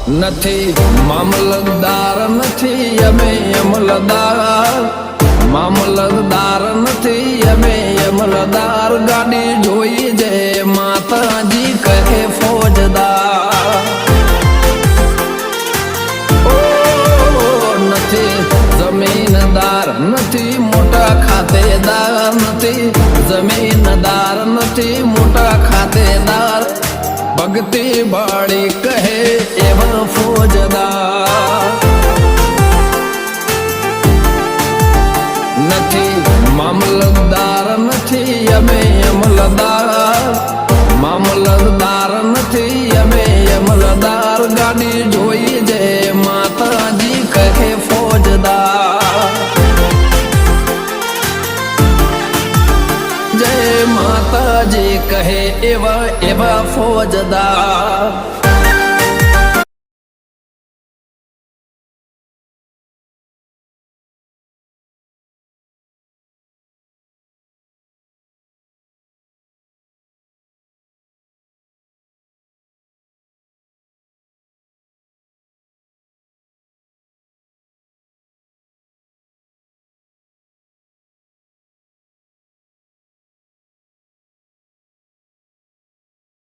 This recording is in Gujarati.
નથી મામલતદાર નથી અમે અમલદાર, મામલતદાર નથી અમે અમલદાર, ગાડી જોઈ જે માતાજી કહે ફોજદાર. ઓ નથી જમીનદાર નથી મોટા ખાતેદાર, નથી જમીનદાર નથી મોટા ખાતેદાર, ભક્તિ બાળી કહે એવા ફોજદાર. નથી મામલતદાર નથી અમે અમલદાર, મામલતદાર નથી અમે અમલદાર, ગાડી જોઈ જે માતાજી કહે ફોજદાર. જય માતાજી કહે એવા એવા ફોજદાર.